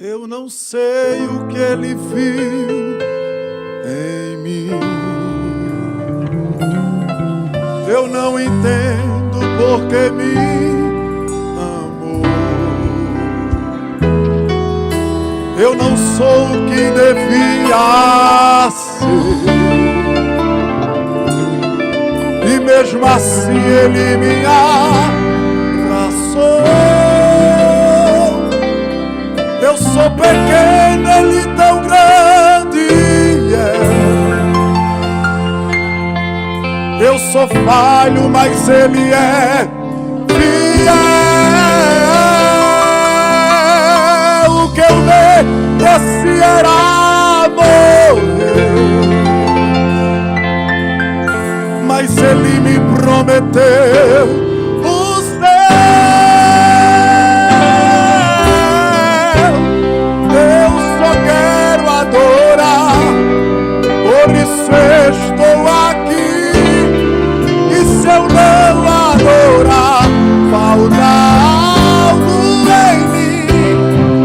Eu não sei o que ele viu em mim. Eu não entendo por que me amou. Eu não sou o que devia ser, e mesmo assim ele me abraçou. Eu sou pequeno, ele tão grande é. Eu sou falho, mas ele é fiel. O que eu mereci era morrer, mas ele me prometeu o céu. Eu só quero adorar, por isso estou aqui. E se eu não adorar, falta algo em mim.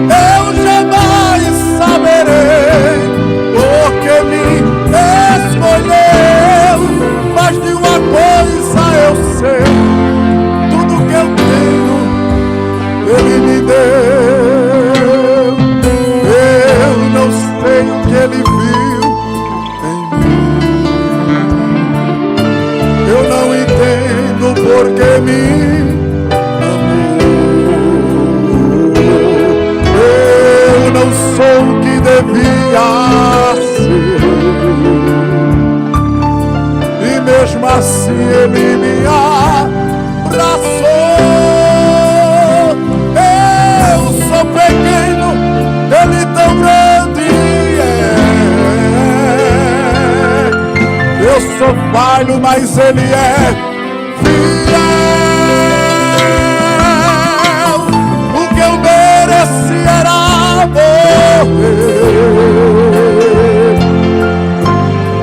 Eu jamais saberei porque me escolheu. Mas de uma coisa eu sei, tudo que eu tenho ele me deu. Eu não sei o que ele viu em mim. Eu não entendo por que me amou. Eu não sou o que devia ser, e mesmo assim ele me abraçou. Eu sou pequeno, ele tão grande é. Eu sou falho, mas ele é fiel. O que eu mereci era morrer,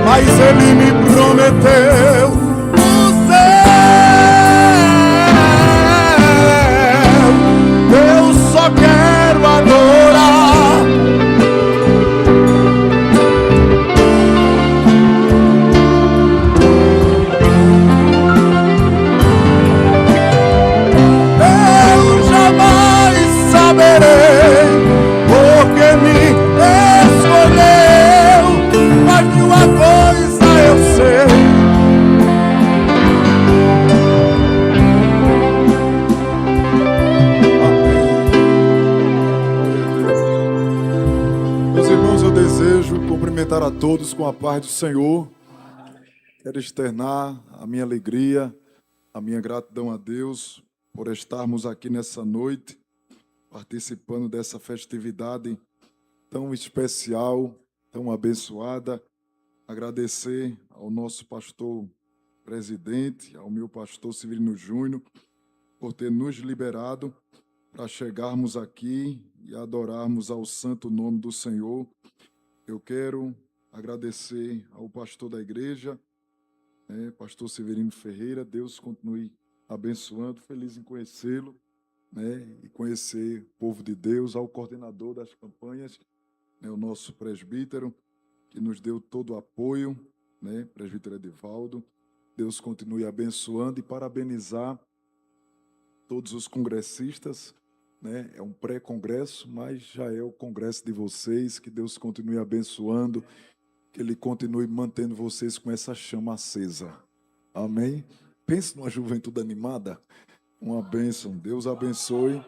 mas ele me prometeu o céu. Eu só quero adorar, eu jamais saberei porque me escolheu. Mas de uma coisa eu sei, meus irmãos, eu desejo cumprimentar a todos com a paz do Senhor. Quero externar a minha alegria, a minha gratidão a Deus por estarmos aqui nessa noite, participando dessa festividade tão especial, tão abençoada. Agradecer ao nosso pastor presidente, ao meu pastor Severino Júnior, por ter nos liberado para chegarmos aqui e adorarmos ao santo nome do Senhor. Eu quero agradecer ao pastor da igreja, pastor Severino Ferreira. Deus continue abençoando, feliz em conhecê-lo, e conhecer o povo de Deus, ao coordenador das campanhas, o nosso presbítero, que nos deu todo o apoio, presbítero Edivaldo. Deus continue abençoando e parabenizar todos os congressistas. É um pré-congresso, mas já é o congresso de vocês. Que Deus continue abençoando, que Ele continue mantendo vocês com essa chama acesa. Amém? Pense numa juventude animada, uma bênção. Deus abençoe,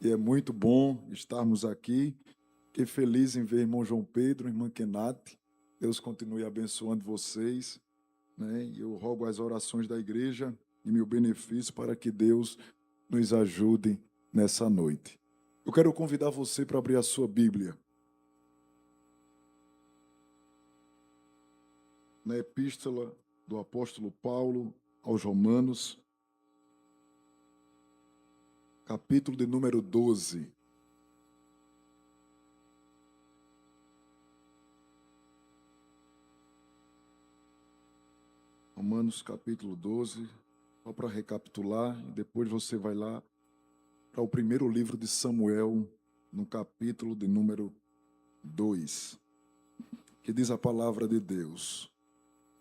e é muito bom estarmos aqui. Fiquei feliz em ver irmão João Pedro, irmã Kenate. Deus continue abençoando vocês, e eu rogo as orações da igreja e meu benefício para que Deus nos ajude nessa noite. Eu quero convidar você para abrir a sua Bíblia na epístola do apóstolo Paulo aos Romanos, capítulo de número 12. Romanos capítulo 12, só para recapitular, e depois você vai lá para o primeiro livro de Samuel, no capítulo de número 2, que diz a palavra de Deus: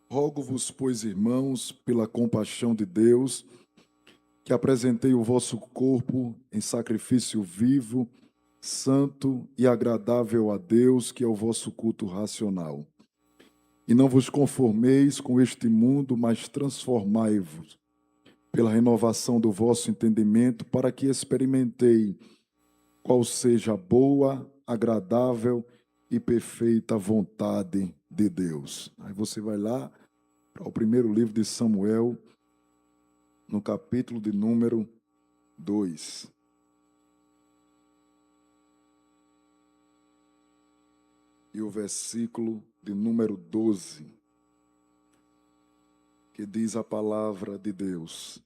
Rogo-vos, pois, irmãos, pela compaixão de Deus, que apresentei o vosso corpo em sacrifício vivo, santo e agradável a Deus, que é o vosso culto racional. E não vos conformeis com este mundo, mas transformai-vos pela renovação do vosso entendimento, para que experimentei qual seja a boa, agradável e perfeita vontade de Deus. Aí você vai lá para o primeiro livro de Samuel, no capítulo de número 2. E o versículo de número 12, que diz a palavra de Deus: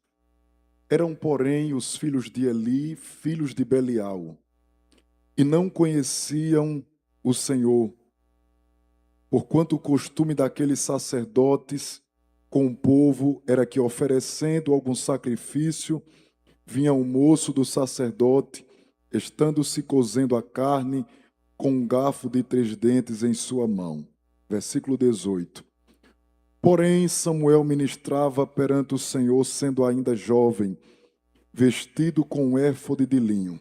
Eram, porém, os filhos de Eli, filhos de Belial, e não conheciam o Senhor, porquanto o costume daqueles sacerdotes com o povo era que, oferecendo algum sacrifício, vinha o moço do sacerdote, estando-se cozendo a carne, com um garfo de 3 dentes em sua mão. Versículo 18. Porém, Samuel ministrava perante o Senhor, sendo ainda jovem, vestido com um éfode de linho.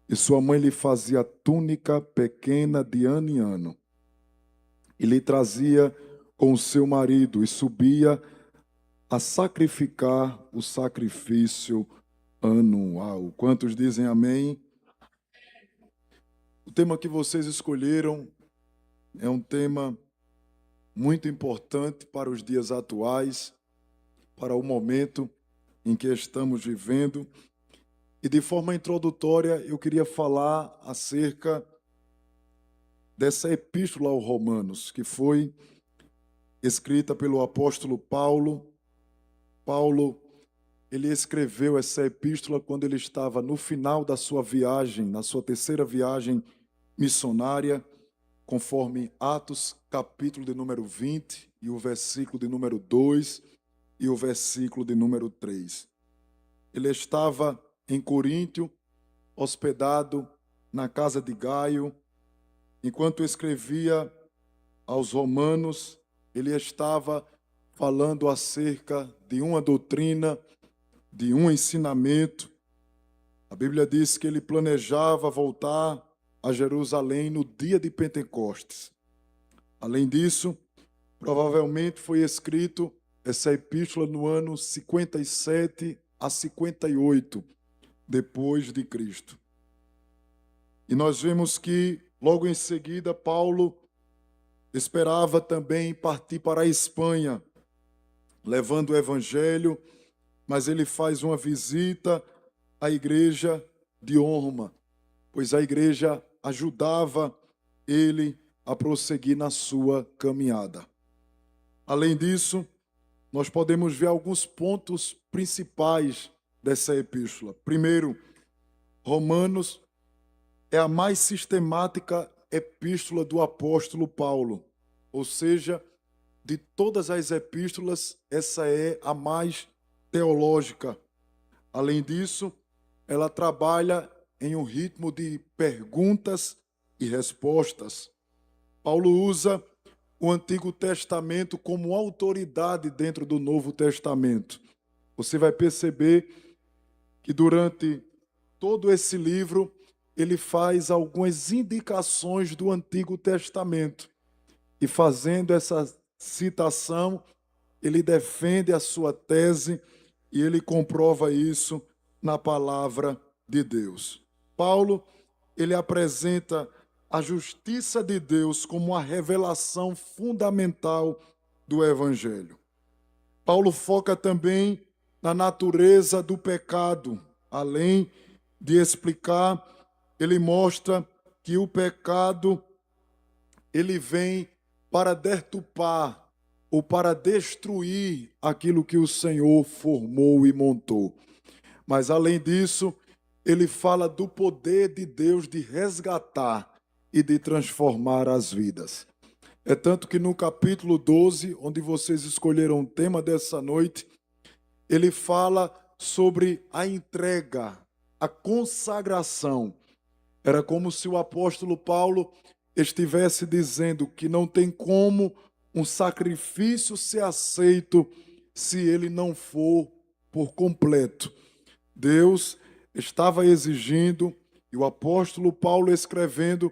E sua mãe lhe fazia túnica pequena de ano em ano. E lhe trazia com o seu marido, e subia a sacrificar o sacrifício anual. Quantos dizem amém? O tema que vocês escolheram é um tema muito importante para os dias atuais, para o momento em que estamos vivendo. E de forma introdutória, eu queria falar acerca dessa epístola aos Romanos, que foi escrita pelo apóstolo Paulo. Paulo, ele escreveu essa epístola quando ele estava no final da sua viagem, na sua terceira viagem missionária, conforme Atos, capítulo de número 20, e o versículo de número 2 e o versículo de número 3. Ele estava em Coríntio, hospedado na casa de Gaio. Enquanto escrevia aos Romanos, ele estava falando acerca de uma doutrina, de um ensinamento. A Bíblia diz que ele planejava voltar a Jerusalém no dia de Pentecostes. Além disso, provavelmente foi escrito essa epístola no ano 57 a 58 depois de Cristo. E nós vemos que logo em seguida Paulo esperava também partir para a Espanha, levando o evangelho, mas ele faz uma visita à igreja de Roma, pois a igreja ajudava ele a prosseguir na sua caminhada. Além disso, nós podemos ver alguns pontos principais dessa epístola. Primeiro, Romanos é a mais sistemática epístola do apóstolo Paulo, ou seja, de todas as epístolas, essa é a mais teológica. Além disso, ela trabalha em um ritmo de perguntas e respostas. Paulo usa o Antigo Testamento como autoridade dentro do Novo Testamento. Você vai perceber que durante todo esse livro ele faz algumas indicações do Antigo Testamento. E fazendo essa citação, ele defende a sua tese e ele comprova isso na palavra de Deus. Paulo, ele apresenta a justiça de Deus como a revelação fundamental do Evangelho. Paulo foca também na natureza do pecado. Além de explicar, ele mostra que o pecado ele vem para deturpar ou para destruir aquilo que o Senhor formou e montou. Mas, além disso, ele fala do poder de Deus de resgatar e de transformar as vidas. É tanto que no capítulo 12, onde vocês escolheram o tema dessa noite, ele fala sobre a entrega, a consagração. Era como se o apóstolo Paulo estivesse dizendo que não tem como um sacrifício ser aceito se ele não for por completo. Deus estava exigindo, e o apóstolo Paulo escrevendo,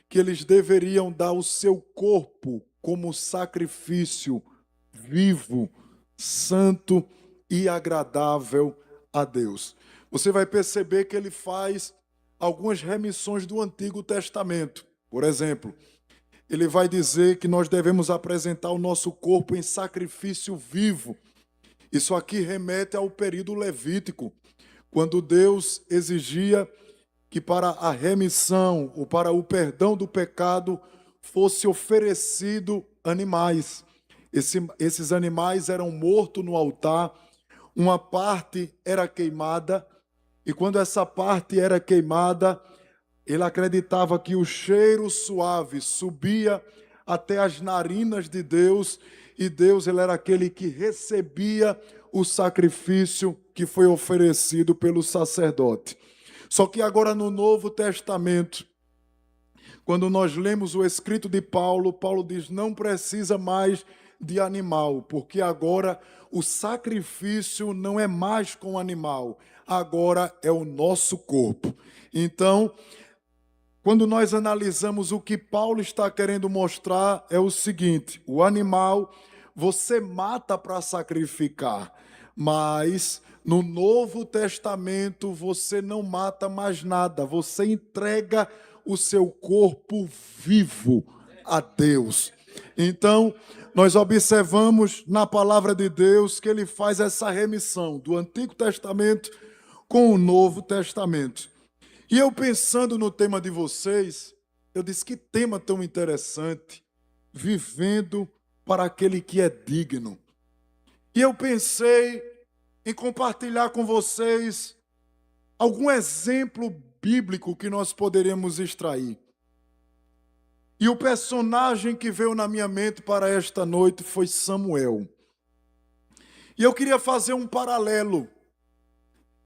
que eles deveriam dar o seu corpo como sacrifício vivo, santo e agradável a Deus. Você vai perceber que ele faz algumas remissões do Antigo Testamento. Por exemplo, ele vai dizer que nós devemos apresentar o nosso corpo em sacrifício vivo. Isso aqui remete ao período levítico, quando Deus exigia que para a remissão ou para o perdão do pecado fosse oferecido animais. Esses animais eram mortos no altar, uma parte era queimada, e quando essa parte era queimada, ele acreditava que o cheiro suave subia até as narinas de Deus, e Deus ele era aquele que recebia o sacrifício que foi oferecido pelo sacerdote. Só que agora no Novo Testamento, quando nós lemos o escrito de Paulo, Paulo diz, não precisa mais de animal, porque agora o sacrifício não é mais com o animal, agora é o nosso corpo. Então, quando nós analisamos o que Paulo está querendo mostrar, é o seguinte: o animal você mata para sacrificar, mas no Novo Testamento você não mata mais nada, você entrega o seu corpo vivo a Deus. Então, nós observamos na palavra de Deus que ele faz essa remissão do Antigo Testamento com o Novo Testamento. E eu pensando no tema de vocês, eu disse, que tema tão interessante, vivendo para aquele que é digno. E eu pensei em compartilhar com vocês algum exemplo bíblico que nós poderíamos extrair. E o personagem que veio na minha mente para esta noite foi Samuel. E eu queria fazer um paralelo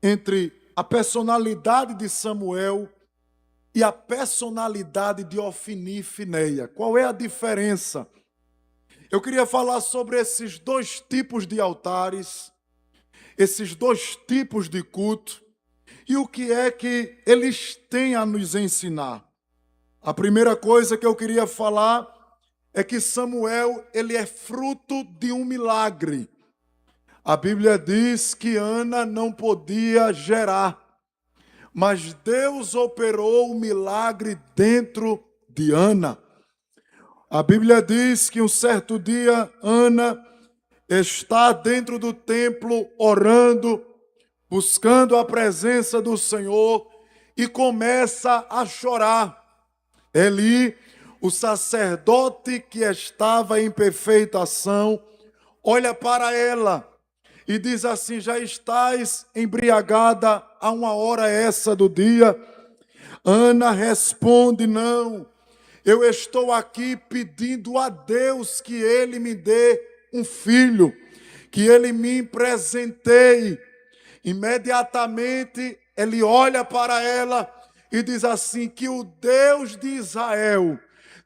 entre a personalidade de Samuel e a personalidade de Ofni e Fineia. Qual é a diferença? Eu queria falar sobre esses dois tipos de altares, esses dois tipos de culto, e o que é que eles têm a nos ensinar. A primeira coisa que eu queria falar é que Samuel, ele é fruto de um milagre. A Bíblia diz que Ana não podia gerar, mas Deus operou o milagre dentro de Ana. A Bíblia diz que um certo dia Ana está dentro do templo orando, buscando a presença do Senhor e começa a chorar. Eli, o sacerdote que estava em perfeita ação, olha para ela e diz assim, já estás embriagada a uma hora essa do dia? Ana responde, não, eu estou aqui pedindo a Deus que Ele me dê um filho, que Ele me presenteie. Imediatamente ele olha para ela e diz assim, que o Deus de Israel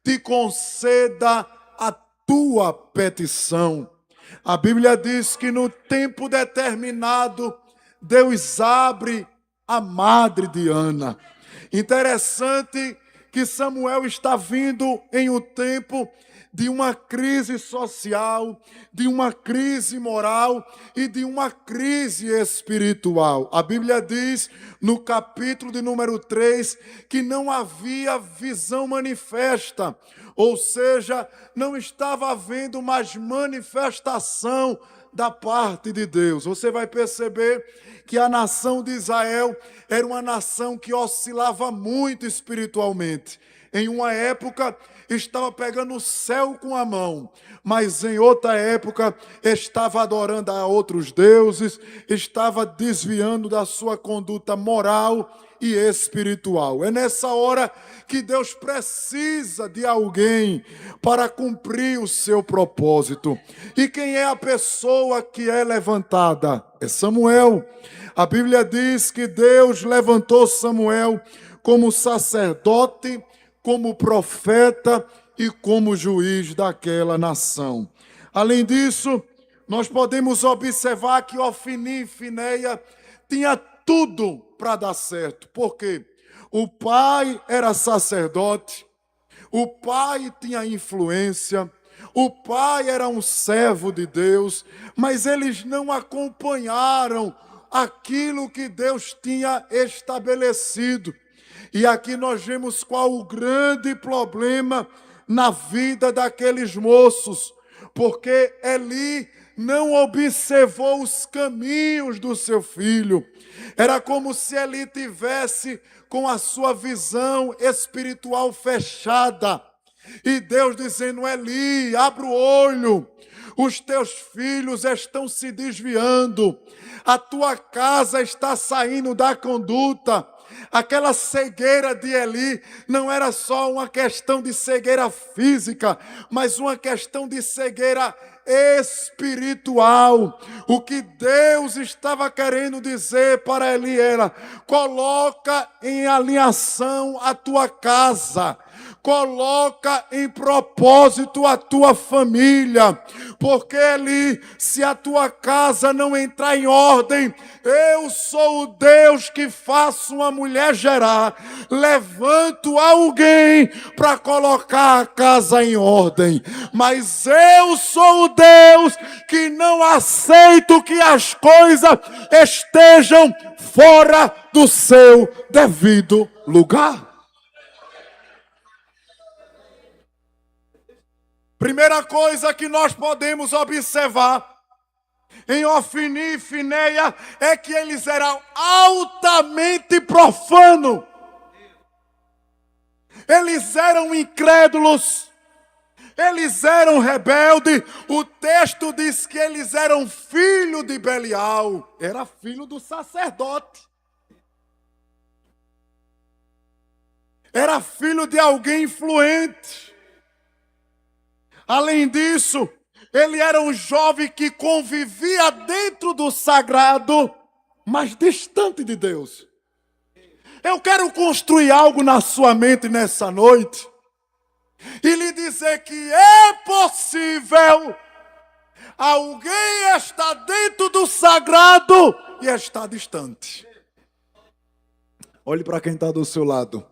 te conceda a tua petição. A Bíblia diz que no tempo determinado, Deus abre a madre de Ana. Interessante que Samuel está vindo em um tempo de uma crise social, de uma crise moral e de uma crise espiritual. A Bíblia diz, no capítulo de número 3, que não havia visão manifesta, ou seja, não estava havendo mais manifestação da parte de Deus. Você vai perceber que a nação de Israel era uma nação que oscilava muito espiritualmente. Em uma época estava pegando o céu com a mão, mas em outra época estava adorando a outros deuses, estava desviando da sua conduta moral e espiritual. É nessa hora que Deus precisa de alguém para cumprir o seu propósito. E quem é a pessoa que é levantada? É Samuel. A Bíblia diz que Deus levantou Samuel como sacerdote, como profeta e como juiz daquela nação. Além disso, nós podemos observar que Ofni e Fineia tinha tudo para dar certo. Por quê? O pai era sacerdote, o pai tinha influência, o pai era um servo de Deus, mas eles não acompanharam aquilo que Deus tinha estabelecido. E aqui nós vemos qual o grande problema na vida daqueles moços, porque Eli não observou os caminhos do seu filho. Era como se Eli tivesse com a sua visão espiritual fechada. E Deus dizendo: Eli, abre o olho, os teus filhos estão se desviando, a tua casa está saindo da conduta. Aquela cegueira de Eli não era só uma questão de cegueira física, mas uma questão de cegueira espiritual. O que Deus estava querendo dizer para Eli era: coloca em alinhação a tua casa, coloca em propósito a tua família, porque Eli, se a tua casa não entrar em ordem, eu sou o Deus que faço uma mulher gerar, levanto alguém para colocar a casa em ordem, mas eu sou o Deus que não aceito que as coisas estejam fora do seu devido lugar. Primeira coisa que nós podemos observar em Ofni e Fineia é que eles eram altamente profanos. Eles eram incrédulos. Eles eram rebeldes. O texto diz que eles eram filho de Belial. Era filho do sacerdote. Era filho de alguém influente. Além disso, ele era um jovem que convivia dentro do sagrado, mas distante de Deus. Eu quero construir algo na sua mente nessa noite e lhe dizer que é possível alguém estar dentro do sagrado e estar distante. Olhe para quem está do seu lado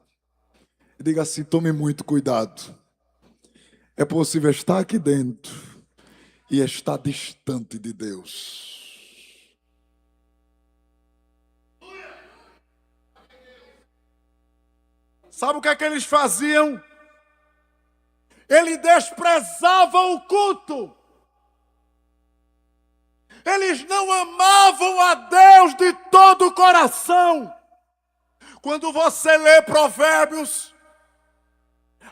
e diga assim: tome muito cuidado. É possível estar aqui dentro e estar distante de Deus. Sabe o que é que eles faziam? Eles desprezavam o culto. Eles não amavam a Deus de todo o coração. Quando você lê Provérbios,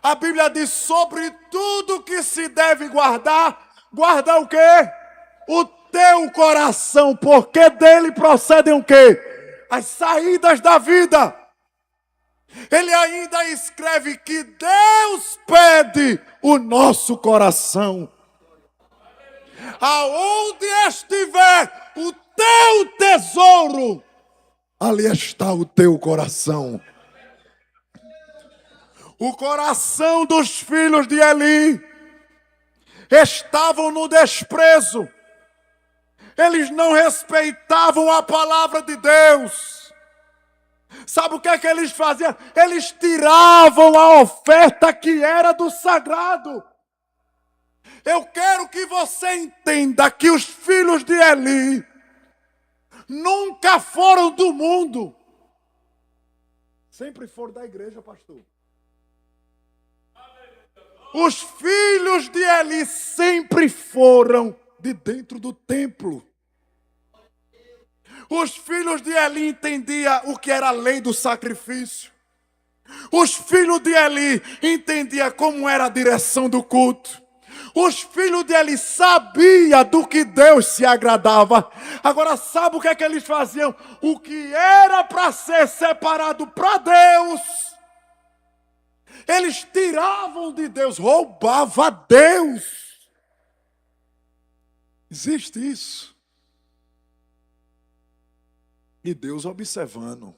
a Bíblia diz: sobre tudo que se deve guardar, guarda o quê? O teu coração, porque dele procedem o quê? As saídas da vida. Ele ainda escreve que Deus pede o nosso coração. Aonde estiver o teu tesouro, ali está o teu coração. O coração dos filhos de Eli estavam no desprezo. Eles não respeitavam a palavra de Deus. Sabe o que é que eles faziam? Eles tiravam a oferta que era do sagrado. Eu quero que você entenda que os filhos de Eli nunca foram do mundo. Sempre foram da igreja, pastor. Os filhos de Eli sempre foram de dentro do templo. Os filhos de Eli entendiam o que era a lei do sacrifício. Os filhos de Eli entendiam como era a direção do culto. Os filhos de Eli sabiam do que Deus se agradava. Agora, sabe o que é que eles faziam? O que era para ser separado para Deus, eles tiravam de Deus, roubavam a Deus. Existe isso. E Deus observando.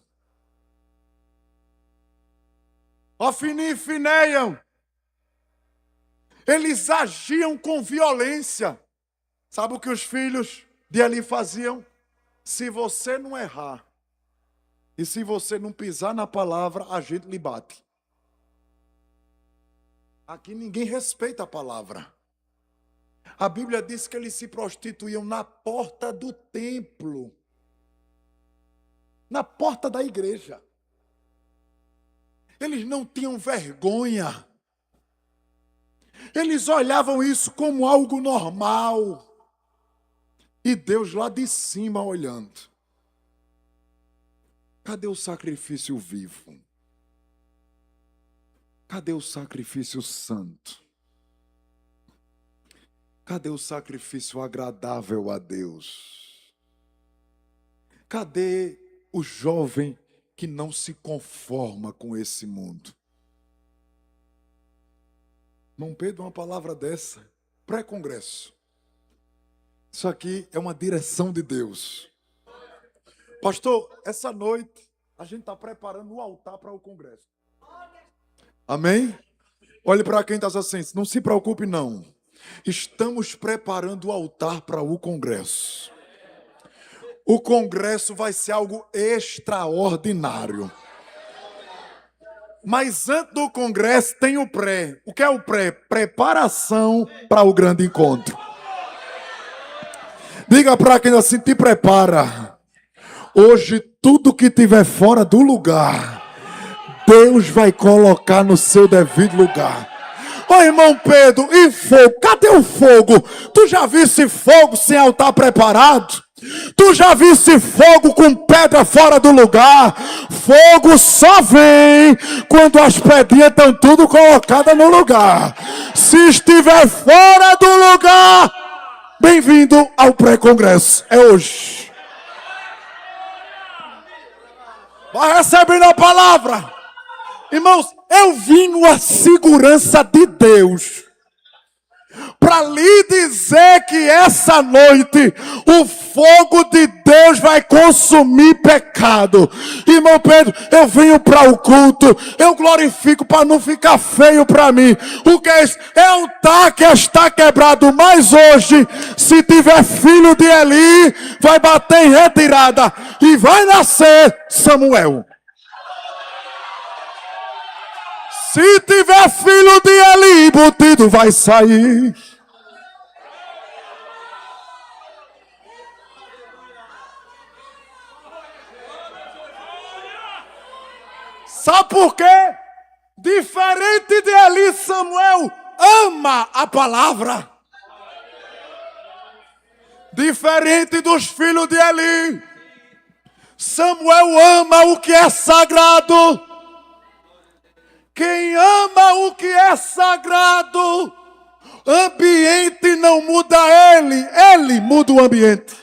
Ofni e Finéia, eles agiam com violência. Sabe o que os filhos de Eli faziam? Se você não errar, e se você não pisar na palavra, a gente lhe bate. Aqui ninguém respeita a palavra. A Bíblia diz que eles se prostituíam na porta do templo. Na porta da igreja. Eles não tinham vergonha. Eles olhavam isso como algo normal. E Deus lá de cima olhando. Cadê o sacrifício vivo? Cadê o sacrifício santo? Cadê o sacrifício agradável a Deus? Cadê o jovem que não se conforma com esse mundo? Irmão Pedro, uma palavra dessa, pré-congresso. Isso aqui é uma direção de Deus. Pastor, essa noite a gente está preparando o altar para o congresso. Amém? Olhe para quem está assim, não se preocupe não. Estamos preparando o altar para o congresso. O congresso vai ser algo extraordinário. Mas antes do congresso tem o pré. O que é o pré? Preparação para o grande encontro. Diga para quem assim, te prepara. Hoje tudo que tiver fora do lugar, Deus vai colocar no seu devido lugar. Ô irmão Pedro, e fogo? Cadê o fogo? Tu já visse fogo sem altar preparado? Tu já visse fogo com pedra fora do lugar? Fogo só vem quando as pedrinhas estão tudo colocadas no lugar. Se estiver fora do lugar, bem-vindo ao pré-congresso. É hoje. Vai recebendo a palavra. Irmãos, eu vim numa segurança de Deus para lhe dizer que essa noite o fogo de Deus vai consumir pecado. Irmão Pedro, eu venho para o culto, eu glorifico para não ficar feio para mim. O que é isso? É altar que está quebrado, mas hoje, se tiver filho de Eli, vai bater em retirada e vai nascer Samuel. Se tiver filho de Eli, embutido vai sair. Sabe por quê? Diferente de Eli, Samuel ama a palavra. Diferente dos filhos de Eli, Samuel ama o que é sagrado. Quem ama o que é sagrado, ambiente não muda ele muda o ambiente.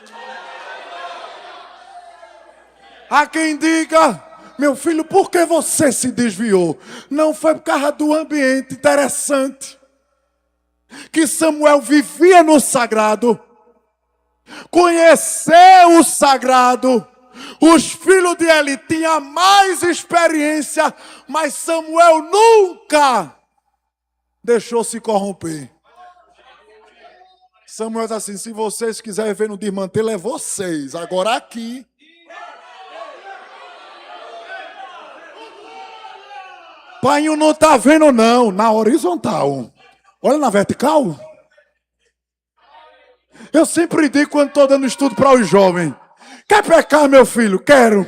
Há quem diga, meu filho, por que você se desviou? Não foi por causa do ambiente. Interessante que Samuel vivia no sagrado, conheceu o sagrado. Os filhos de Eli tinham mais experiência, mas Samuel nunca deixou se corromper. Samuel diz assim, se vocês quiserem ver no desmantelo, é vocês. Agora aqui. Pai não está vendo não, na horizontal. Olha na vertical. Eu sempre digo quando estou dando estudo para os jovens. Quer pecar, meu filho? Quero.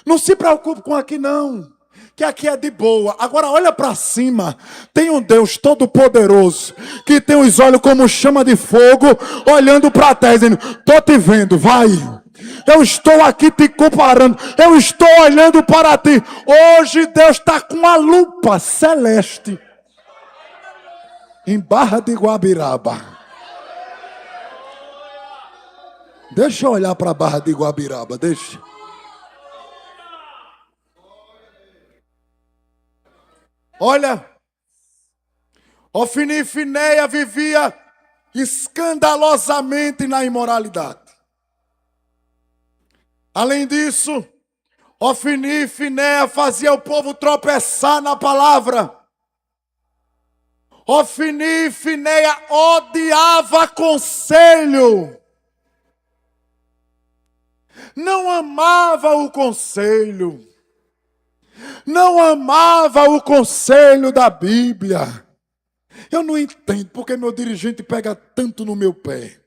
Não se preocupe com aqui não, que aqui é de boa. Agora olha para cima. Tem um Deus todo poderoso, que tem os olhos como chama de fogo, olhando para a terra, dizendo, estou te vendo, vai. Eu estou aqui te comparando. Eu estou olhando para ti. Hoje Deus está com uma lupa celeste em Barra de Guabiraba. Deixa eu olhar para a Barra de Guabiraba, deixa. Olha, Ofni e Finéia vivia escandalosamente na imoralidade. Além disso, Ofni e Finéia fazia o povo tropeçar na palavra. Ofni e Finéia odiava conselho. Não amava o conselho. Não amava o conselho da Bíblia. Eu não entendo porque meu dirigente pega tanto no meu pé.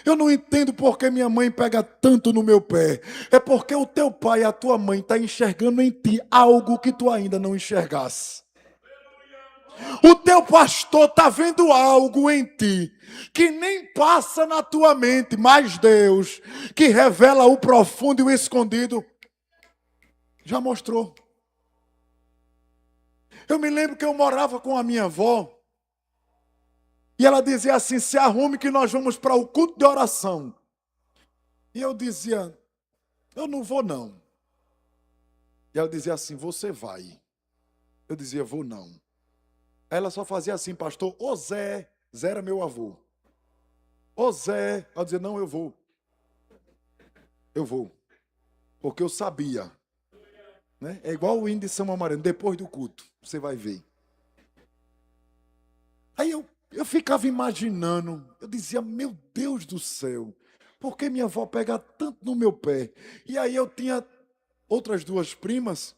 Eu não entendo porque minha mãe pega tanto no meu pé. É porque o teu pai e a tua mãe estão enxergando em ti algo que tu ainda não enxergasse. O teu pastor está vendo algo em ti que nem passa na tua mente, mas Deus, que revela o profundo e o escondido, já mostrou. Eu me lembro que eu morava com a minha avó e ela dizia assim: se arrume que nós vamos para o culto de oração. E eu dizia: eu não vou não. E ela dizia assim: você vai. Eu dizia: vou não. Aí ela só fazia assim: pastor, ô Zé. Zé era meu avô. Ô Zé. Ela dizia: não, eu vou. Eu vou. Porque eu sabia. Né? É igual o hino de São Amarelo, depois do culto. Você vai ver. Aí eu ficava imaginando. Eu dizia: meu Deus do céu. Por que minha avó pega tanto no meu pé? E aí eu tinha outras duas primas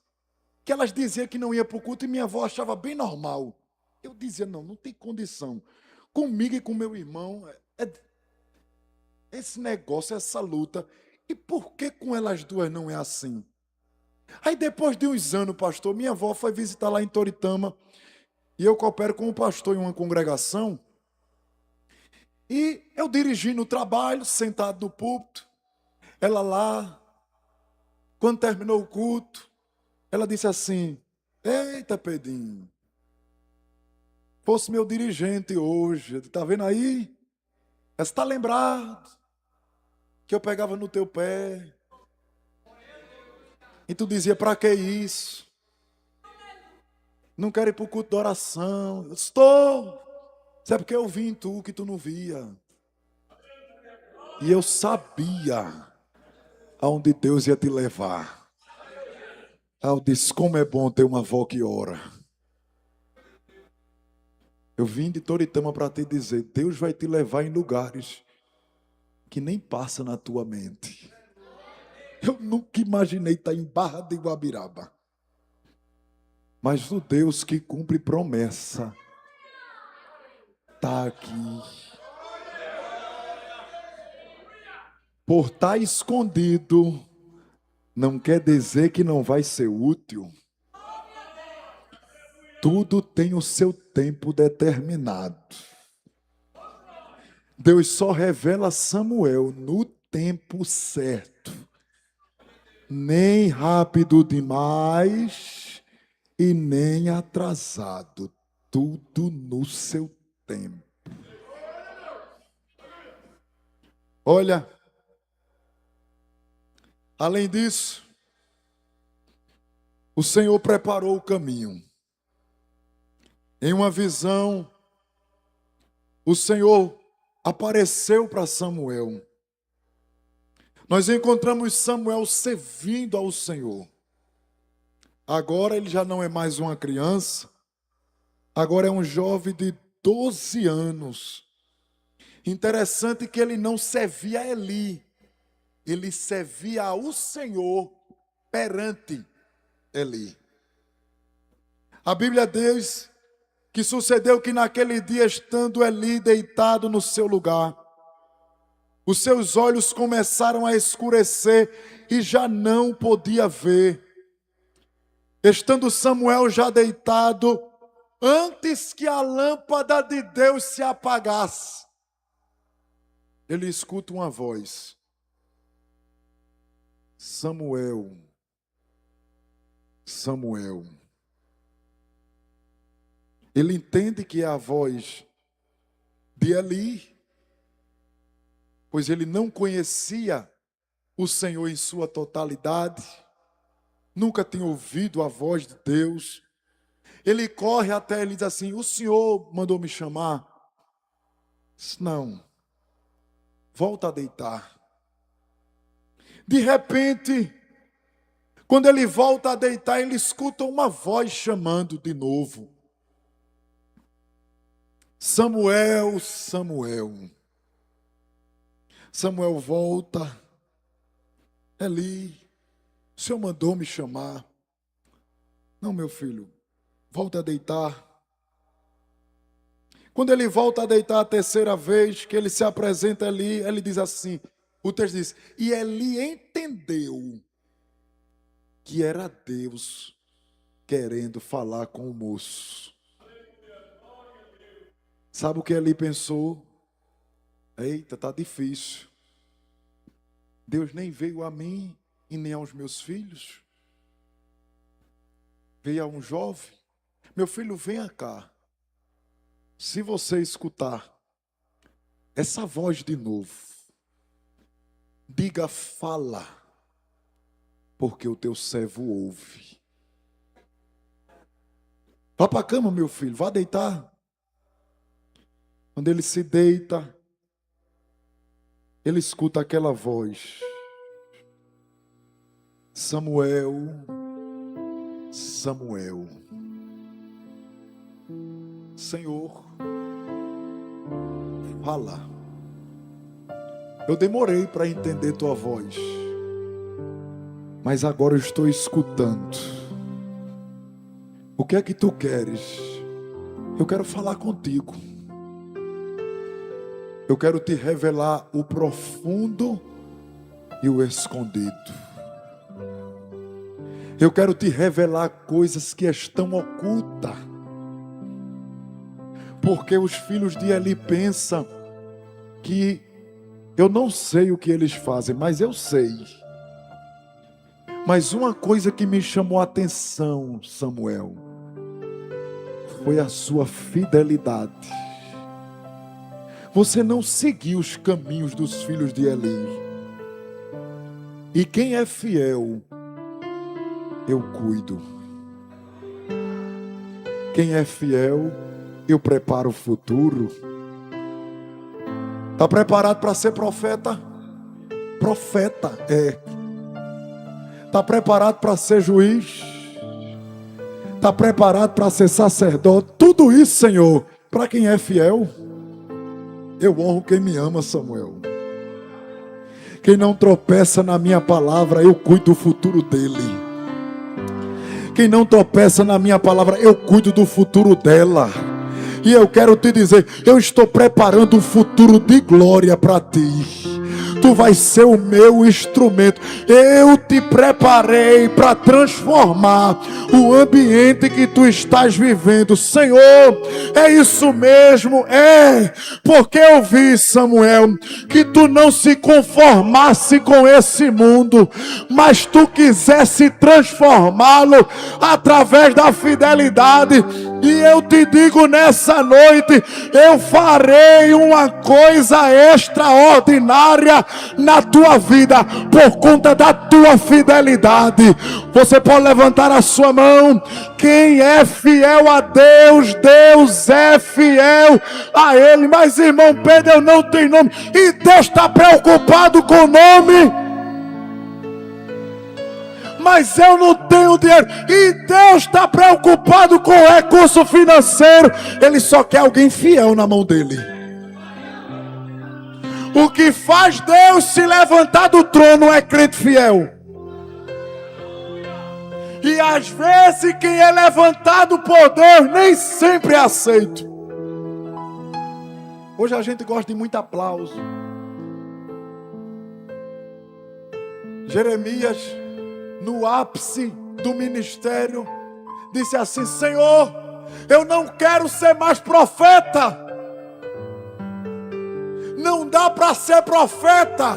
que elas diziam que não ia para o culto e minha avó achava bem normal. Eu dizia: não, não tem condição. Comigo e com meu irmão, esse negócio, essa luta. E por que com elas duas não é assim? Aí depois de uns anos, pastor, minha avó foi visitar lá em Toritama e eu coopero com o pastor em uma congregação. E eu dirigindo o trabalho, sentado no púlpito, ela lá, quando terminou o culto, ela disse assim: eita, Pedrinho, fosse meu dirigente hoje, tá vendo aí? Você está lembrado que eu pegava no teu pé? E tu dizia: para que isso? Não quero ir para o culto de oração. Eu estou. Sabe porque eu vi em tu que tu não via. E eu sabia aonde Deus ia te levar. Aí eu disse: como é bom ter uma avó que ora. Eu vim de Toritama para te dizer: Deus vai te levar em lugares que nem passa na tua mente. Eu nunca imaginei estar em Barra de Guabiraba. Mas o Deus que cumpre promessa está aqui. Por estar escondido, não quer dizer que não vai ser útil. Tudo tem o seu tempo determinado. Deus só revela Samuel no tempo certo. Nem rápido demais e nem atrasado. Tudo no seu tempo. Olha, além disso, o Senhor preparou o caminho. Em uma visão, o Senhor apareceu para Samuel. Nós encontramos Samuel servindo ao Senhor. Agora ele já não é mais uma criança, agora é um jovem de 12 anos. Interessante que ele não servia a Eli, ele servia ao Senhor perante Eli. A Bíblia diz que sucedeu que naquele dia, estando Eli deitado no seu lugar, os seus olhos começaram a escurecer e já não podia ver. Estando Samuel já deitado, antes que a lâmpada de Deus se apagasse, ele escuta uma voz: Samuel, Samuel. Ele entende que é a voz de Eli, pois ele não conhecia o Senhor em sua totalidade, nunca tinha ouvido a voz de Deus. Ele corre até ele e diz assim: o Senhor mandou me chamar? Diz: não, volta a deitar. De repente, Quando ele volta a deitar, ele escuta uma voz chamando de novo. Samuel, Samuel. Samuel volta. Eli, o Senhor mandou me chamar. Não, meu filho, volta a deitar. Quando ele volta a deitar a terceira vez, que ele se apresenta ali, ele diz assim, o texto diz, e Eli entendeu que era Deus querendo falar com o moço. Sabe o que Eli pensou? Eita, tá difícil. Deus nem veio a mim e nem aos meus filhos. Veio a um jovem. Meu filho, venha cá. Se você escutar essa voz de novo, diga, fala, porque o teu servo ouve. Vá para a cama, meu filho, vá deitar. Quando ele se deita, ele escuta aquela voz. Samuel, Samuel. Senhor, fala. Eu demorei para entender tua voz, mas agora eu estou escutando. O que é que tu queres? Eu quero falar contigo. Eu quero te revelar o profundo e o escondido. Eu quero te revelar coisas que estão ocultas. Porque os filhos de Eli pensam que eu não sei o que eles fazem, mas eu sei. Mas uma coisa que me chamou a atenção, Samuel, foi a sua fidelidade. Você não seguiu os caminhos dos filhos de Eli. E quem é fiel, eu cuido. Quem é fiel, eu preparo o futuro. Está preparado para ser profeta? Profeta é. Está preparado para ser juiz? Está preparado para ser sacerdote? Tudo isso, Senhor, para quem é fiel. Eu honro quem me ama, Samuel. Quem não tropeça na minha palavra, eu cuido do futuro dele. Quem não tropeça na minha palavra, eu cuido do futuro dela. E eu quero te dizer, eu estou preparando um futuro de glória para ti. Tu vais ser o meu instrumento. Eu te preparei para transformar o ambiente que tu estás vivendo. Senhor, é isso mesmo, é. Porque eu vi, Samuel, que tu não se conformasse com esse mundo, mas tu quisesse transformá-lo através da fidelidade. E eu te digo nessa noite, eu farei uma coisa extraordinária na tua vida, por conta da tua fidelidade. Você pode levantar a sua mão. Quem é fiel a Deus, Deus é fiel a Ele. Mas irmão Pedro, eu não tenho nome. E Deus está preocupado com o nome. Mas eu não tenho dinheiro. E Deus está preocupado com o recurso financeiro. Ele só quer alguém fiel na mão dele. O que faz Deus se levantar do trono é crente fiel. E às vezes quem é levantado por Deus nem sempre é aceito. Hoje a gente gosta de muito aplauso. Jeremias, no ápice do ministério, disse assim: Senhor, eu não quero ser mais profeta. Não dá para ser profeta.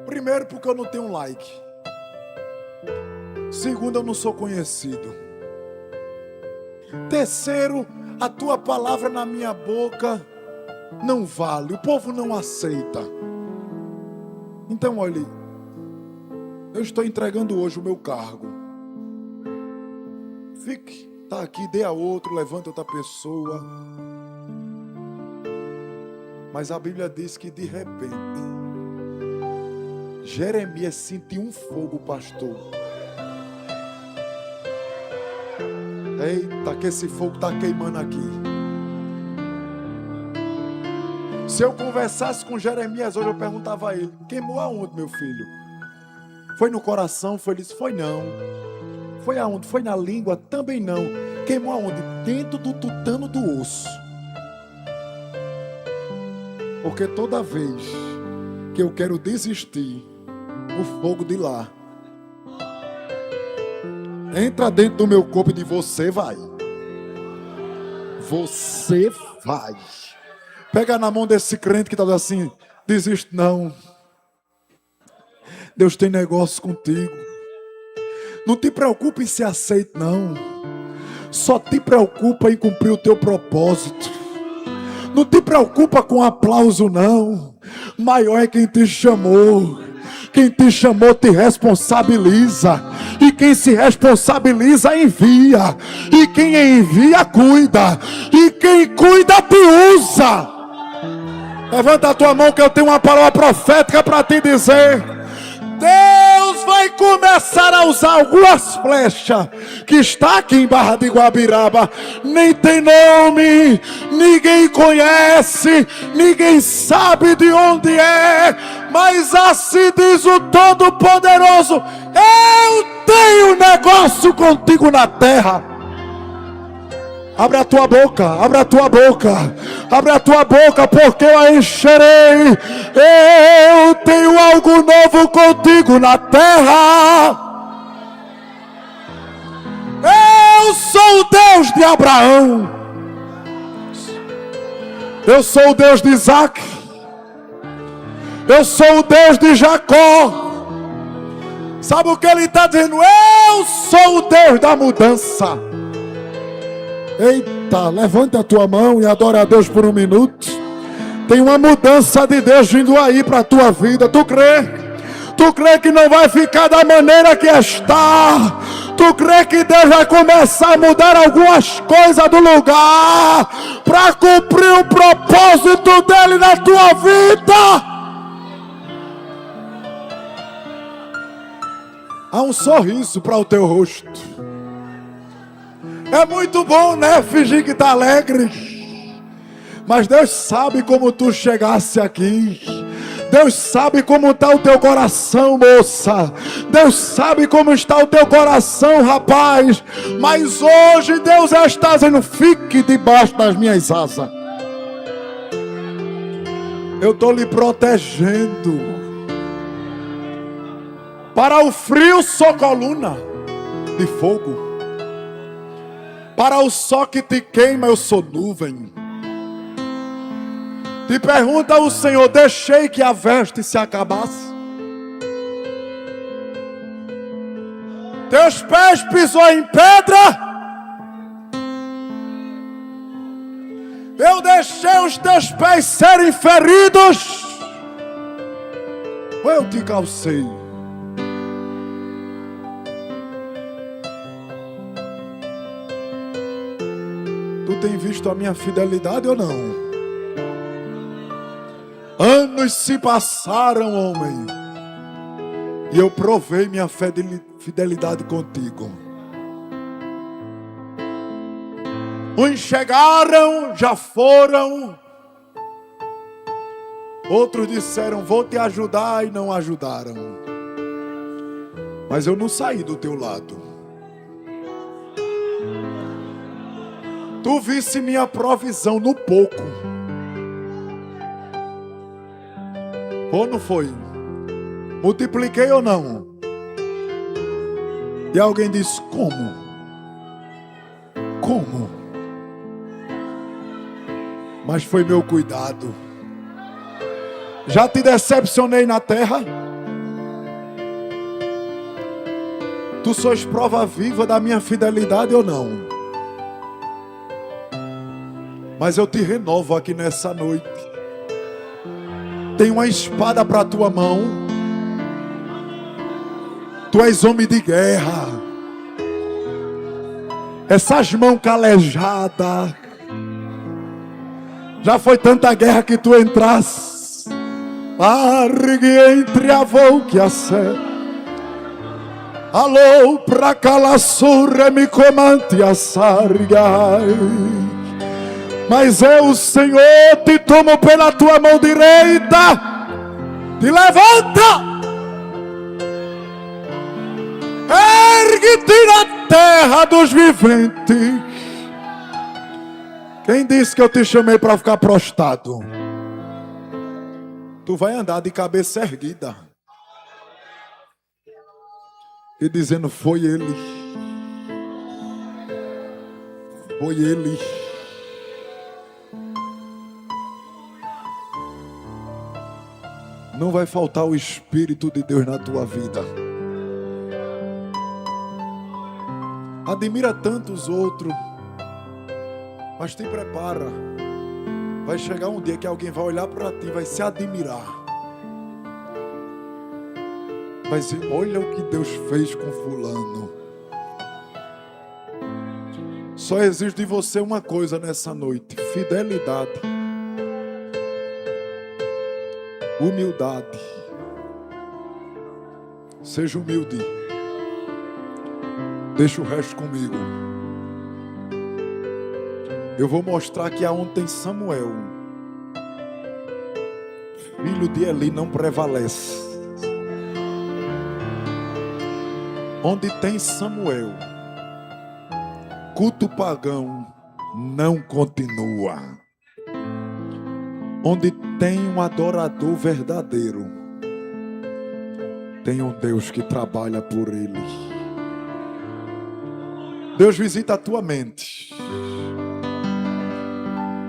Primeiro, porque eu não tenho like. Segundo, eu não sou conhecido. Terceiro, a tua palavra na minha boca não vale. O povo não aceita. Então, olhe, eu estou entregando hoje o meu cargo. Fique, tá aqui, dê a outro, levanta outra pessoa. Mas a Bíblia diz que de repente Jeremias sentiu um fogo, pastor. Eita, que esse fogo está queimando aqui. Se eu conversasse com Jeremias hoje, eu perguntava a ele: queimou aonde, meu filho? Foi no coração? Foi isso? Foi não. Foi aonde? Foi na língua? Também não. Queimou aonde? Dentro do tutano do osso. Porque toda vez que eu quero desistir, o fogo de lá entra dentro do meu corpo e diz: você vai. Você vai. Pega na mão desse crente que está assim: desiste não. Deus tem negócio contigo. Não te preocupe em ser aceito não. Só te preocupa em cumprir o teu propósito. Não te preocupa com aplauso não. Maior é quem te chamou. Quem te chamou te responsabiliza. E quem se responsabiliza envia. E quem envia cuida. E quem cuida te usa. Levanta a tua mão que eu tenho uma palavra profética para te dizer. Deus vai começar a usar algumas flechas que está aqui em Barra de Guabiraba. Nem tem nome, ninguém conhece, ninguém sabe de onde é. Mas assim diz o Todo-Poderoso: eu tenho negócio contigo na terra. Abre a tua boca, abre a tua boca, abre a tua boca, porque eu a encherei. Eu tenho algo novo contigo na terra. Eu sou o Deus de Abraão. Eu sou o Deus de Isaac. Eu sou o Deus de Jacó. Sabe o que ele está dizendo? Eu sou o Deus da mudança. Eita, levanta a tua mão e adora a Deus por um minuto. Tem uma mudança de Deus vindo aí para a tua vida. Tu crê? Tu crê que não vai ficar da maneira que está? Tu crê que Deus vai começar a mudar algumas coisas do lugar para cumprir o propósito dele na tua vida? Há um sorriso para o teu rosto. É muito bom, né? Fingir que está alegre. Mas Deus sabe como tu chegasse aqui. Deus sabe como está o teu coração, moça. Deus sabe como está o teu coração, rapaz. Mas hoje Deus já está dizendo: fique debaixo das minhas asas. Eu estou lhe protegendo. Para o frio sou coluna de fogo. Para o sol que te queima, eu sou nuvem. Te pergunta o Senhor: deixei que a veste se acabasse? Teus pés pisou em pedra? Eu deixei os teus pés serem feridos? Ou eu te calcei? Tu tem visto a minha fidelidade ou não? Anos se passaram, homem, e eu provei minha fidelidade contigo. Uns chegaram, já foram. Outros disseram: vou te ajudar, e não ajudaram. Mas eu não saí do teu lado. Tu visse minha provisão no pouco. Ou não foi? Multipliquei ou não? E alguém diz: como? Como? Mas foi meu cuidado. Já te decepcionei na terra? Tu sois prova viva da minha fidelidade ou não? Mas eu te renovo aqui nessa noite. Tem uma espada para a tua mão. Tu és homem de guerra. Essas mãos calejadas. Já foi tanta guerra que tu entraste. Argue entre a vou que a sé. Alô, pra calaçura me comante a sarga. Mas eu, Senhor, te tomo pela tua mão direita, te levanta, ergue-te na terra dos viventes. Quem disse que eu te chamei para ficar prostrado? Tu vai andar de cabeça erguida e dizendo: foi ele, foi ele. Não vai faltar o Espírito de Deus na tua vida. Admira tanto os outros, mas te prepara. Vai chegar um dia que alguém vai olhar para ti, vai se admirar. Vai dizer: olha o que Deus fez com fulano. Só exige de você uma coisa nessa noite: fidelidade, humildade. Seja humilde. Deixa o resto comigo. Eu vou mostrar que aonde tem Samuel, filho de Eli, não prevalece. Onde tem Samuel, culto pagão não continua. Onde tem um adorador verdadeiro, tem um Deus que trabalha por ele. Deus visita a tua mente.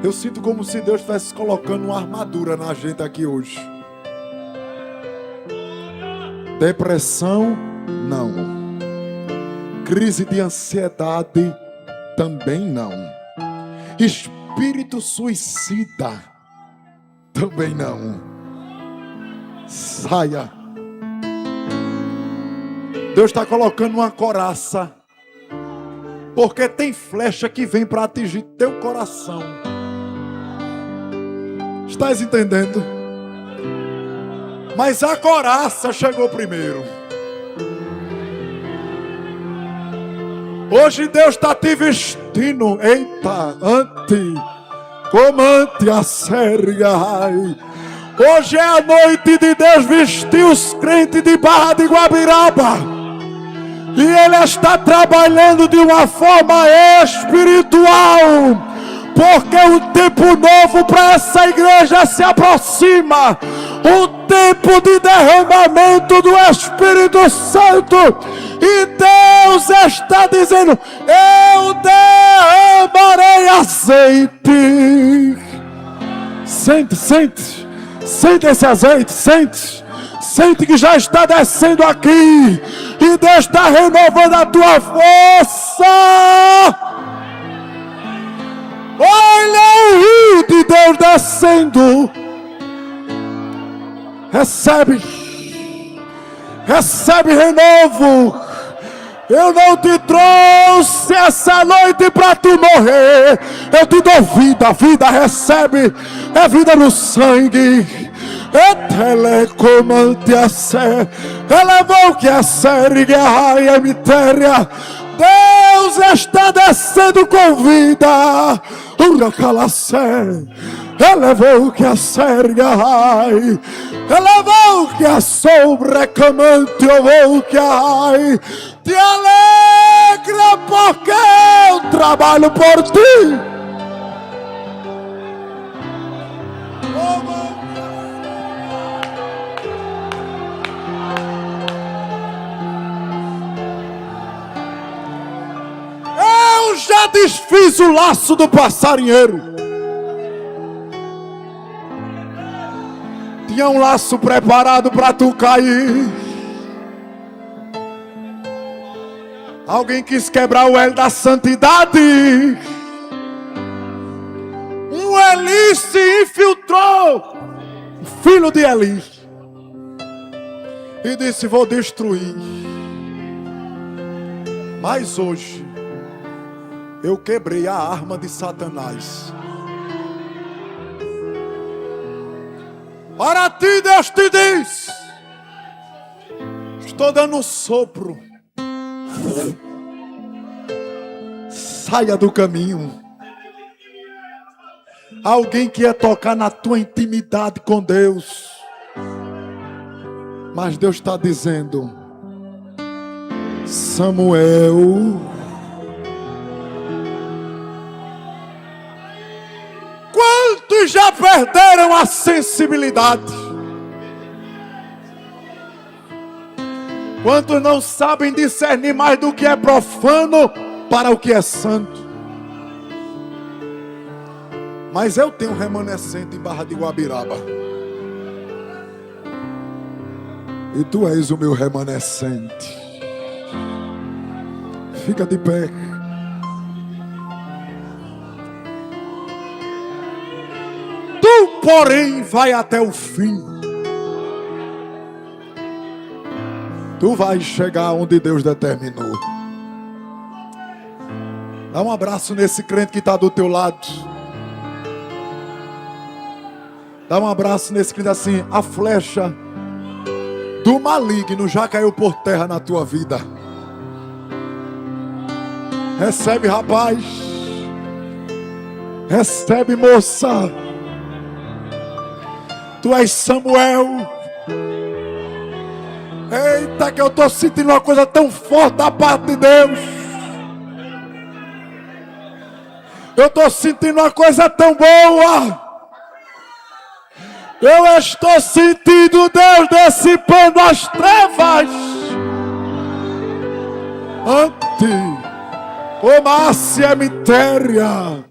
Eu sinto como se Deus estivesse colocando uma armadura na gente aqui hoje. Depressão, não. Crise de ansiedade, também não. Espírito suicida, também não. Saia. Deus está colocando uma coraça, porque tem flecha que vem para atingir teu coração. Estás entendendo? Mas a coraça chegou primeiro. Hoje Deus está te vestindo. Eita, comante a serga. Hoje é a noite de Deus vestir os crentes de Barra de Guabiraba. E Ele está trabalhando de uma forma espiritual. Porque um tempo novo para essa igreja se aproxima. Um tempo de derramamento do Espírito Santo. E Deus está dizendo: eu derramarei azeite. Sente, sente. Sente esse azeite, sente. Sente que já está descendo aqui. E Deus está renovando a tua força. Olha o rio de Deus descendo. Recebe. Recebe renovo. Eu não te trouxe essa noite para tu morrer. Eu te dou vida. Vida recebe. É vida no sangue. É telecomante a sé. Elevou que a série guerra e mitéria. Deus está descendo com vida. Uracalacé. Elevou que a serga ai. Elevou que a sobrecamante ovou que ai. Te alegra porque eu trabalho por ti. Eu já desfiz o laço do passarinheiro. Tinha um laço preparado para tu cair. Alguém quis quebrar o elo da santidade. Um Eli se infiltrou, filho de Eli, e disse: vou destruir. Mas hoje eu quebrei a arma de Satanás. Para ti, Deus te diz: estou dando um sopro. Saia do caminho. Alguém que ia tocar na tua intimidade com Deus. Mas Deus está dizendo: Samuel, quantos já perderam a sensibilidade? Quantos não sabem discernir mais do que é profano para o que é santo? Mas eu tenho um remanescente em Barra de Guabiraba. E tu és o meu remanescente. Fica de pé. Tu, porém, vai até o fim. Tu vais chegar onde Deus determinou. Dá um abraço nesse crente que está do teu lado. Dá um abraço nesse crente assim: a flecha do maligno já caiu por terra na tua vida. Recebe, rapaz. Recebe, moça. Tu és Samuel. Eita, que eu estou sentindo uma coisa tão forte da parte de Deus. Eu estou sentindo uma coisa tão boa. Eu estou sentindo Deus dissipando as trevas. Omácia mitéria.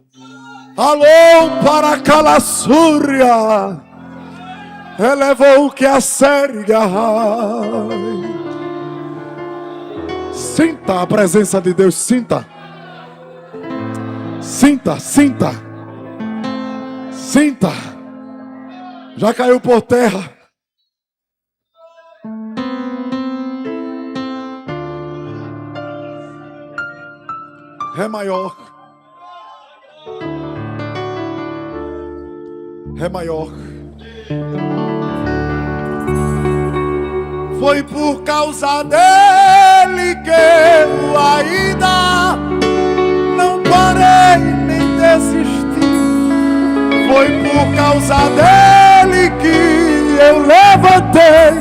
Alô para calassúria. Elevou o que a séria. Sinta a presença de Deus, sinta. Sinta, sinta. Sinta. Já caiu por terra. Ré maior. Ré maior. Foi por causa dele que eu ainda não parei nem desisti. Foi por causa dele que eu levantei.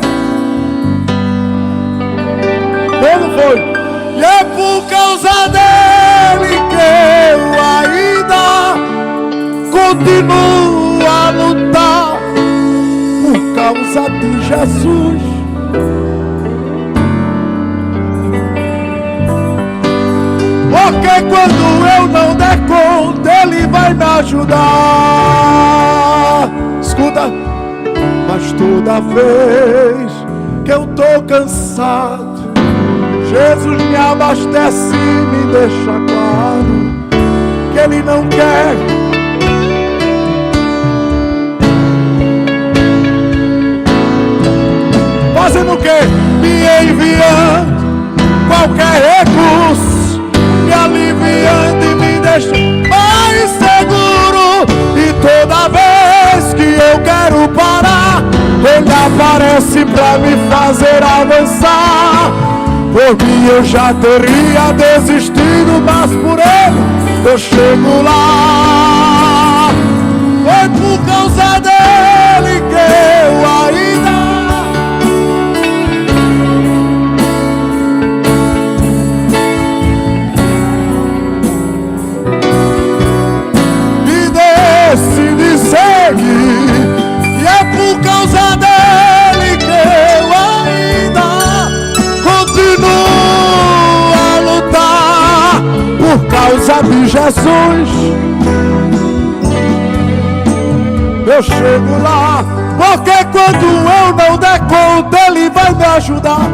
Como foi? E é por causa dele que eu ainda continuo a lutar. Por causa de Jesus. Porque quando eu não der conta, Ele vai me ajudar. Escuta. Mas toda vez que eu tô cansado, Jesus me abastece e me deixa claro que Ele não quer. Fazendo o quê? Me enviando qualquer recurso, me aliviando e me deixando mais seguro. E toda vez que eu quero parar, Ele aparece pra me fazer avançar. Por mim eu já teria desistido, mas por Ele eu chego lá. Foi por causa dele que eu ainda decidi seguir. E é por causa dele que eu ainda continuo a lutar. Por causa de Jesus eu chego lá. Porque quando eu não der conta, Ele vai me ajudar.